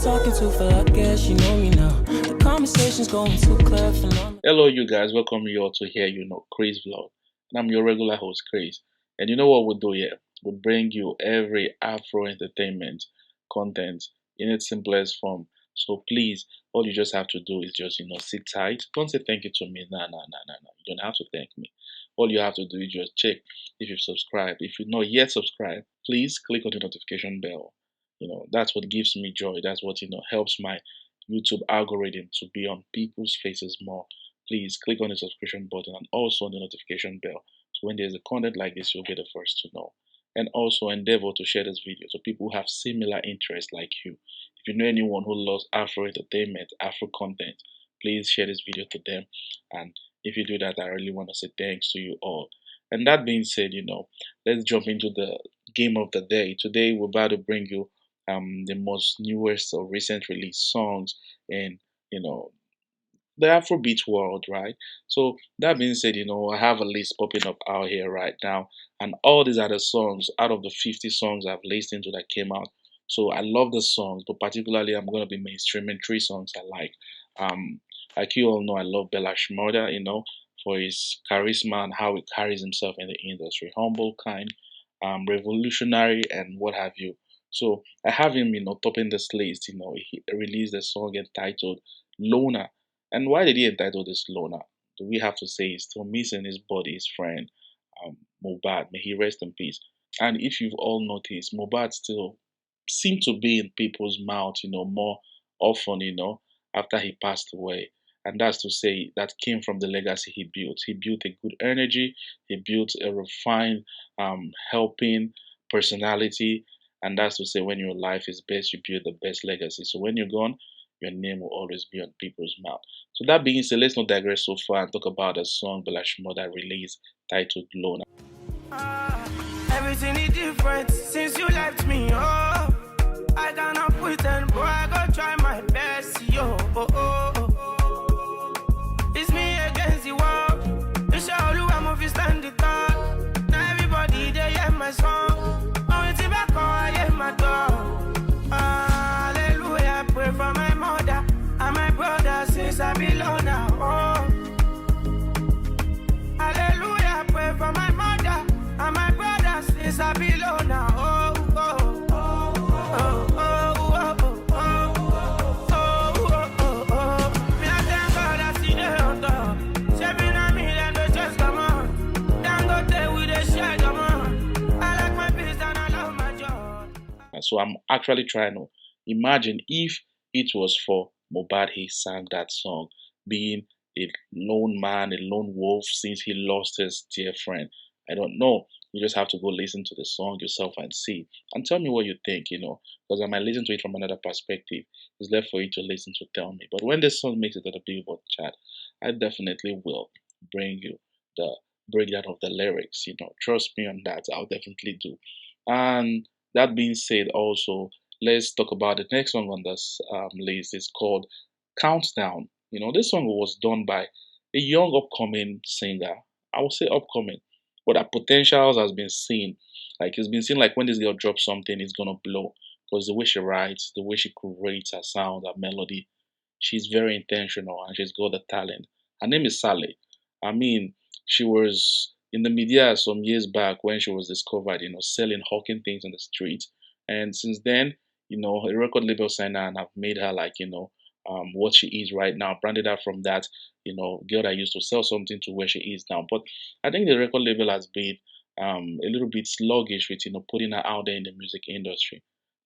talking to for I guess you know me now. The conversation's going too clear for now. Hello, you guys. Welcome you all to here, Cris vlog. And I'm your regular host, Cris. And you know what we'll do here? We'll bring you every Afro entertainment content in its simplest form. So please, all you just have to do is just, sit tight. Don't say thank you to me. Nah, nah, nah, nah, nah. You don't have to thank me. All you have to do is just check if you've subscribed. If you're not yet subscribed, please click on the notification bell. That's what gives me joy. That's what, helps my YouTube algorithm to be on people's faces more. Please click on the subscription button and also on the notification bell. So when there's a content like this, you'll be the first to know. And also endeavor to share this video so people who have similar interests like you. If you know anyone who loves Afro entertainment, Afro content, please share this video to them. And if you do that, I really want to say thanks to you all. And that being said, let's jump into the game of the day. Today, we're about to bring you the most newest or recent release songs in, the afrobeat world, right? So that being said, I have a list popping up out here right now, and all these are the songs out of the 50 songs I've listened to that came out. So I love the songs, but particularly I'm gonna be mainstreaming three songs I like. Like you all know, I love Bella Shmurda, for his charisma and how he carries himself in the industry, humble, kind, revolutionary, and what have you. So I have him, topping this list. He released a song entitled Loner. And why did he entitle this Loner? Do we have to say he's still missing his body, his friend, Mohbad? May he rest in peace. And if you've all noticed, Mohbad still seemed to be in people's mouth, more often, after he passed away. And that's to say that came from the legacy he built. He built a good energy. He built a refined, helping personality. And that's to say, when your life is best, you build the best legacy. So when you're gone, your name will always be on people's mouth. So that being said, let's not digress so far and talk about a song Bella Shmurda released titled Loner. Everything is different since you left me. Oh, I cannot pretend, but I go try my best. Yo, oh, oh, oh. It's me against the world. It's all you I'm of stand the tall. Now everybody they hear my song. Oh, it's back I hear my dog. Hallelujah, pray for my mother and my brother since I belong now. Oh, hallelujah, pray for my mother and my brother since I belong now. Oh, oh, oh, oh, oh, oh, oh, oh, oh, oh, oh. Me I thank God I see the on top. Shaping on me, then they just come on. Then go there with a share, come on. I like my peace and I love my job. So I'm actually trying to imagine if it was for Mohbad, he sang that song, being a lone man, a lone wolf, since he lost his dear friend. I don't know. You just have to go listen to the song yourself and see. And tell me what you think, because I might listen to it from another perspective. It's left for you to listen to tell me. But when this song makes it to the Billboard chart, I definitely will bring you the breakdown of the lyrics. Trust me on that. I'll definitely do. And that being said, also, let's talk about the next song on this list. It's called Countdown. This song was done by a young upcoming singer. I would say upcoming, but her potentials has been seen. Like it's been seen like when this girl drops something, it's gonna blow. Because the way she writes, the way she creates her sound, her melody, she's very intentional and she's got the talent. Her name is Sally. I mean, she was in the media some years back when she was discovered, selling hawking things on the street. And since then, a record label signed her and have made her like, what she is right now, branded her from that, girl that used to sell something to where she is now. But I think the record label has been a little bit sluggish with, putting her out there in the music industry.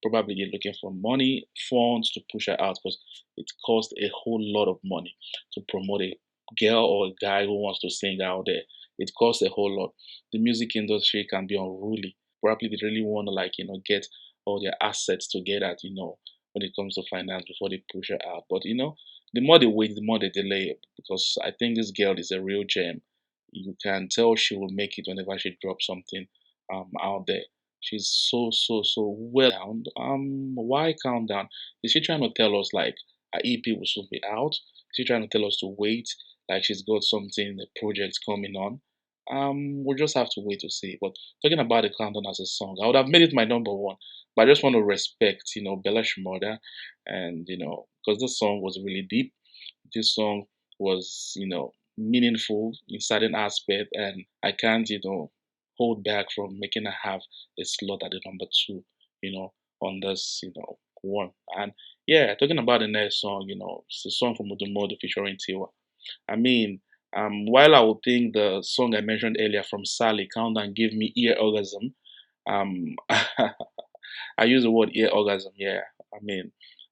Probably they're looking for money, funds to push her out because it costs a whole lot of money to promote a girl or a guy who wants to sing out there. It costs a whole lot. The music industry can be unruly. Probably they really want to get all their assets together, when it comes to finance before they push her out. But the more they wait, the more they delay it because I think this girl is a real gem. You can tell she will make it whenever she drops something out there. She's so well down. Why countdown? Is she trying to tell us like her EP will soon be out? Is she trying to tell us to wait? Like she's got something, the project coming on. We'll just have to wait to see. But talking about the countdown as a song, I would have made it my number one. But I just want to respect, Bella Shmurda, and because this song was really deep. This song was, meaningful in certain aspect, and I can't, hold back from making her have a slot at the number two, on this, one. And yeah, talking about the next song, it's a song from Odumodu featuring Tiwa. I mean, while I would think the song I mentioned earlier from Sally, Countdown, gave me ear orgasm, um, I use the word ear orgasm. Yeah, I mean,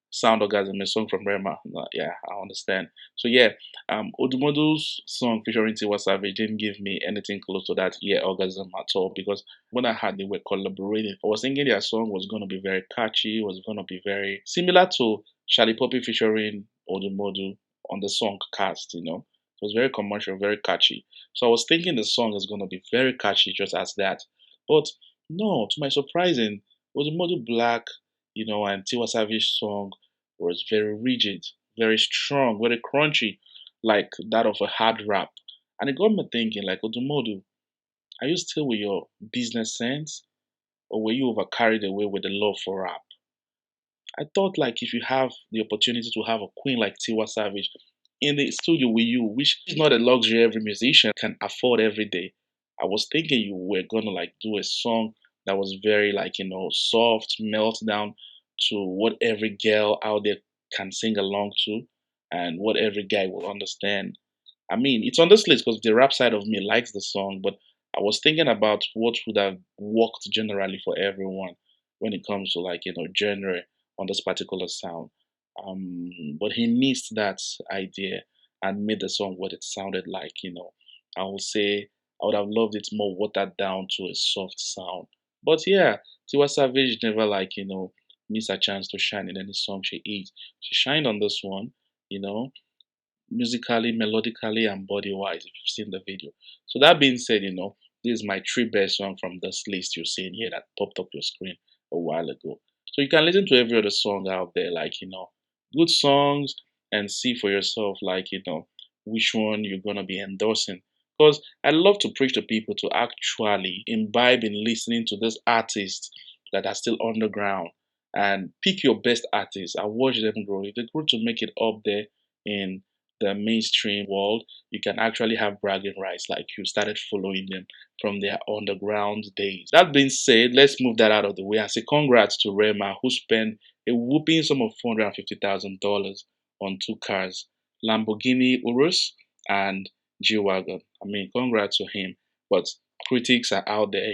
sound orgasm, a song from Rema. Yeah, I understand. So yeah, Odumodu's song featuring Tiwa Savage didn't give me anything close to that ear orgasm at all, because when I heard they were collaborating, I was thinking their song was gonna be very catchy, was gonna be very similar to Charlie Poppy featuring Odumodu on the song Cast. It was very commercial, very catchy. So I was thinking the song is gonna be very catchy just as that, but no, to my surprising, Odumodu Black, and Tiwa Savage song was very rigid, very strong, very crunchy, like that of a hard rap. And it got me thinking, like, Odumodu, are you still with your business sense? Or were you over carried away with the love for rap? I thought, like, if you have the opportunity to have a queen like Tiwa Savage in the studio with you, which is not a luxury every musician can afford every day, I was thinking you were gonna like do a song that was very like soft, melt down to what every girl out there can sing along to, and what every guy will understand. I mean, it's on this list because the rap side of me likes the song, but I was thinking about what would have worked generally for everyone when it comes to like genre on this particular sound. But he missed that idea and made the song what it sounded like. I would say I would have loved it more watered down to a soft sound. But yeah, Tiwa Savage never like miss a chance to shine in any song she is. She shined on this one. You know, musically, melodically, and body wise, if you've seen the video. So, that being said, this is my three best song from this list you're seeing here that popped up your screen a while ago. So, you can listen to every other song out there, like, good songs, and see for yourself, like, which one you're going to be endorsing. Because I love to preach to people to actually imbibe in listening to these artists that are still underground and pick your best artists and watch them grow. If they grow to make it up there in the mainstream world, you can actually have bragging rights like you started following them from their underground days. That being said, let's move that out of the way and say congrats to Rema, who spent a whooping sum of $450,000 on two cars, Lamborghini Urus and G-Wagon. I mean, congrats to him. But critics are out there,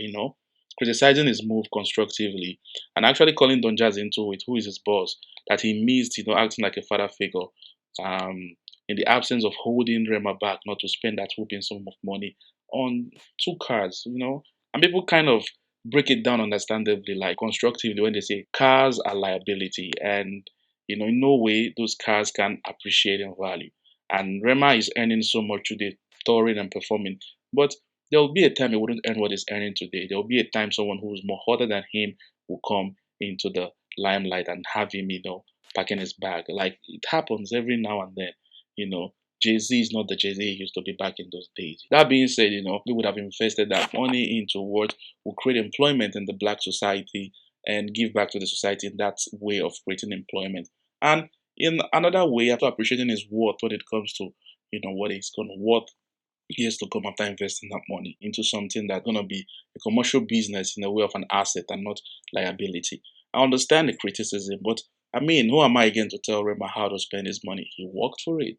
criticizing his move constructively and actually calling Don Jazz into it, who is his boss, that he missed, acting like a father figure. Um, in the absence of holding Rema back not to spend that whooping sum of money on two cars, and people kind of break it down understandably, like constructively, when they say cars are liability, and in no way those cars can appreciate in value. And Rema is earning so much today, touring and performing, but there will be a time he wouldn't earn what he's earning today. There will be a time someone who's more hotter than him will come into the limelight and have him, packing his bag. Like it happens every now and then. You know, Jay Z is not the Jay Z he used to be back in those days. That being said, we would have invested that money into what will create employment in the black society and give back to the society in that way of creating employment. And in another way, after appreciating his worth when it comes to, what he's going to worth years to come after investing that money into something that's going to be a commercial business in the way of an asset and not liability. I understand the criticism, but I mean, who am I again to tell Rema how to spend his money? He worked for it.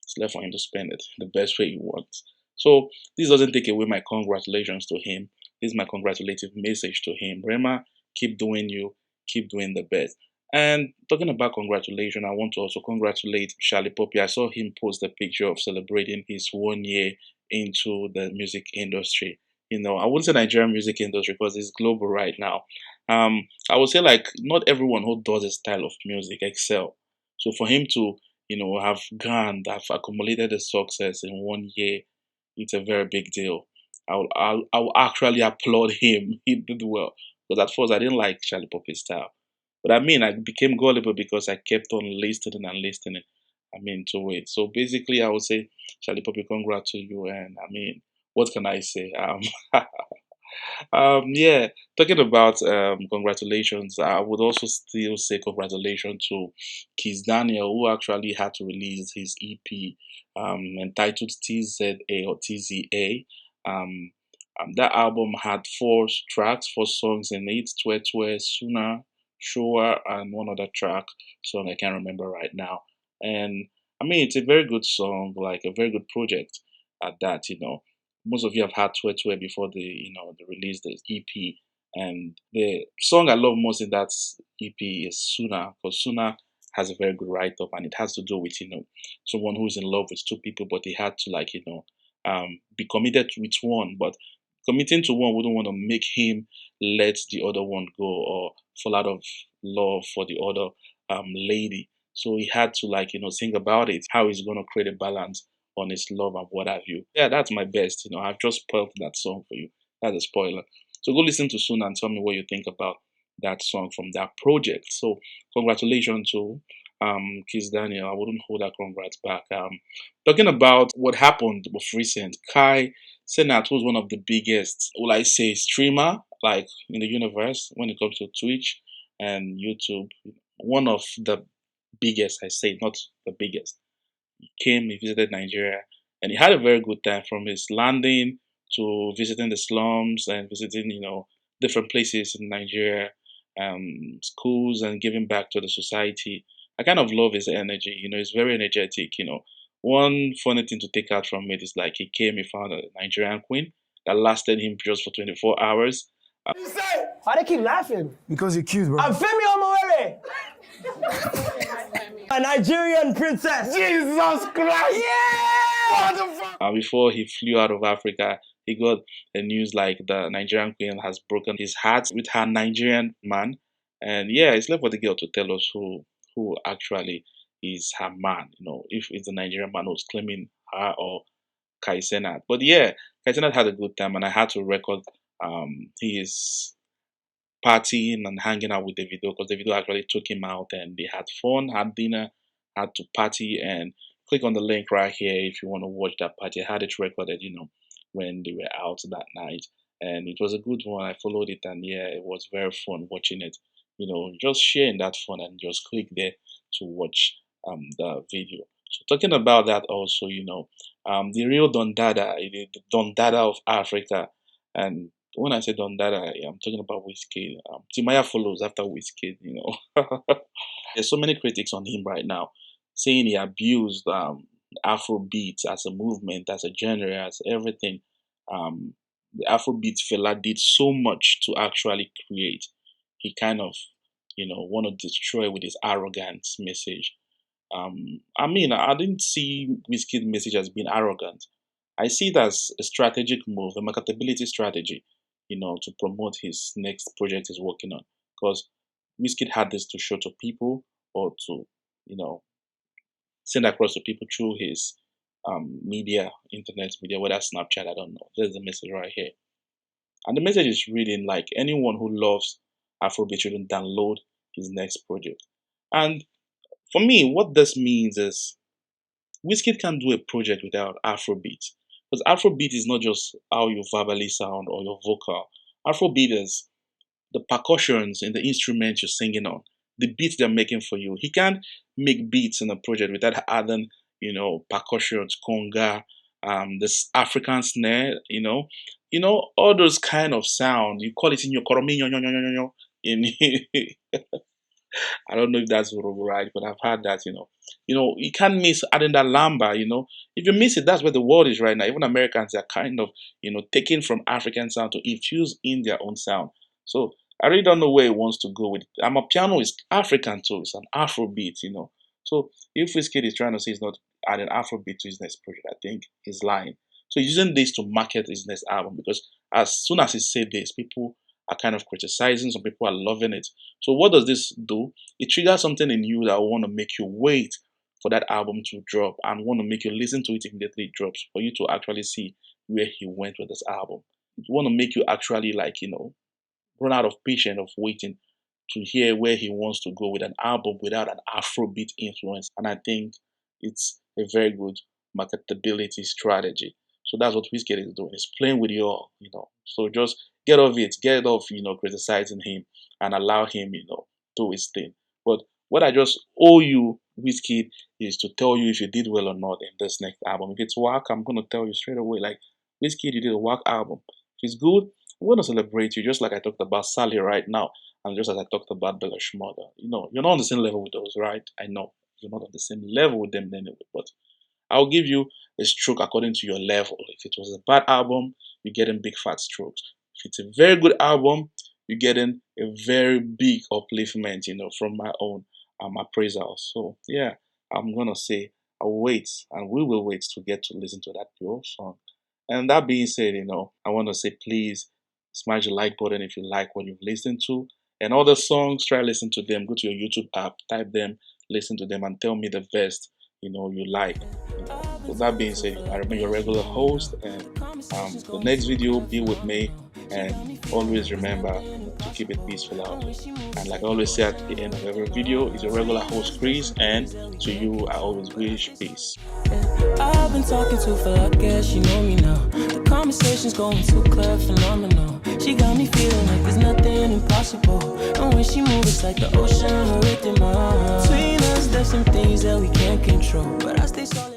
It's left for him to spend it the best way he wants. So this doesn't take away my congratulations to him. This is my congratulative message to him. Rema, keep doing you, keep doing the best. And talking about congratulations, I want to also congratulate Charlie Poppy. I saw him post a picture of celebrating his 1 year into the music industry. I wouldn't say Nigerian music industry because it's global right now. I would say like not everyone who does a style of music excel. So for him to have gone, have accumulated the success in 1 year, it's a very big deal. I'll actually applaud him. He did well. Because at first I didn't like Charlie Poppy's style. But I mean, I became gullible because I kept on listening and listening. To it. So basically, I would say, Charlie Poppy, congrats to you. And I mean, what can I say? Yeah, talking about congratulations, I would also still say congratulations to Kiss Daniel, who actually had to release his EP entitled TZA or TZA. Um, that album had four tracks, four songs in it: Twe Twe, Suna, Showa, and one other song I can't remember right now. And I mean, it's a very good song, like a very good project at that. Most of you have had Twe Twe before the release the EP. And the song I love most in that EP is Suna, because Suna has a very good write up, and it has to do with someone who's in love with two people, but they had to be committed with one, but committing to one wouldn't want to make him let the other one go or fall out of love for the other lady. So he had to think about it, how he's gonna create a balance on his love and what have you. Yeah, that's my best. I've just spoiled that song for you. That's a spoiler. So go listen to Soon and tell me what you think about that song from that project. So congratulations to Kiss Daniel. I wouldn't hold that congrats back. Talking about what happened of recent, Kai Senat, who's one of the biggest, will I say, streamer like in the universe when it comes to Twitch and YouTube. One of the biggest, I say, not the biggest. He came, he visited Nigeria, and he had a very good time from his landing to visiting the slums and visiting, different places in Nigeria, schools, and giving back to the society. I kind of love his energy. He's very energetic. One funny thing to take out from it is like he came, he found a Nigerian queen that lasted him just for 24 hours. You say? Why they keep laughing? Because you're cute, bro. I'm Femi Omowere. A Nigerian princess. Jesus Christ. Yeah! What the fuck? Before he flew out of Africa, he got the news like the Nigerian queen has broken his heart with her Nigerian man. And yeah, it's left for the girl to tell us who actually is her man, if it's the Nigerian man who's claiming her or Kai Cenat. But yeah, Kai Cenat had a good time, and I had to record his partying and hanging out with Davido, because Davido actually took him out and they had fun, had dinner, had to party. And click on the link right here if you want to watch that party. I had it recorded, when they were out that night, and it was a good one. I followed it, and yeah, it was very fun watching it. Just sharing that fun, and just click there to watch the video. So talking about that also, the real Don Dada, the Don Dada of Africa. And when I say Don Dada, I'm talking about Whiskey. Timaya follows after Whiskey. There's so many critics on him right now, saying he abused Afrobeat as a movement, as a genre, as everything. The Afrobeat fella did so much to actually create. He kind of, want to destroy with his arrogant message. I mean, I didn't see Wizkid's message as being arrogant. I see it as a strategic move, a marketability strategy, to promote his next project he's working on. Because Wizkid had this to show to people, or to, you know, send across to people through his media, internet media, whether Snapchat, I don't know. There's the message right here. And the message is reading like anyone who loves Afrobeat shouldn't download his next project. And for me, what this means is Wizkid can do a project without Afrobeat. Because Afrobeat is not just how you verbally sound or your vocal. Afrobeat is the percussions and the instruments you're singing on, the beats they're making for you. He can't make beats in a project without adding, percussions, conga, this African snare, all those kind of sound. You call it in your koromi, in I don't know if that's right, but I've heard that, you can't miss adding that lamba, If you miss it, that's where the world is right now. Even Americans are kind of, taking from African sound to infuse in their own sound. So I really don't know where he wants to go with it. Piano is African too, it's an Afrobeat. So if Wizkid is trying to say he's not adding Afrobeat to his next project, I think he's lying. So he's using this to market his next album, because as soon as he said this, people are kind of criticizing, some people are loving it. So what does this do? It triggers something in you that will want to make you wait for that album to drop, and want to make you listen to it immediately it drops, for you to actually see where he went with this album. It want to make you actually run out of patience of waiting to hear where he wants to go with an album without an Afrobeat influence. And I think it's a very good marketability strategy. So that's what Wizkid is doing. He's playing with you all. So just get off it, get off, criticizing him and allow him, do his thing. But what I just owe you, Wizkid, is to tell you if you did well or not in this next album. If it's whack, I'm gonna tell you straight away, like, Wizkid, you did a whack album. If it's good, I'm gonna celebrate you, just like I talked about Sally right now, and just as I talked about Bella Shmurda. You're not on the same level with those, right? I know you're not on the same level with them anyway, but I'll give you a stroke according to your level. If it was a bad album, you're getting big fat strokes. If it's a very good album, you're getting a very big upliftment, from my own appraisal. So yeah, I'm gonna say I'll wait, and we will wait to get to listen to that pure song. And that being said, I want to say please smash the like button if you like what you've listened to. And other songs, try listen to them. Go to your YouTube app, type them, listen to them, and tell me the best you like. With that being said, I remain your regular host, and the next video, be with me, and always remember to keep it peaceful out here. And like I always say at the end of every video, is your regular host Chris, and to you I always wish peace. I've been talking to for like, yeah, she know me now. The conversation's going too clear, phenomenal. She got me feeling like there's nothing impossible. And when she moves, it's like the ocean or rhythm. Between us, there's some things that we can't control, but I stay solid.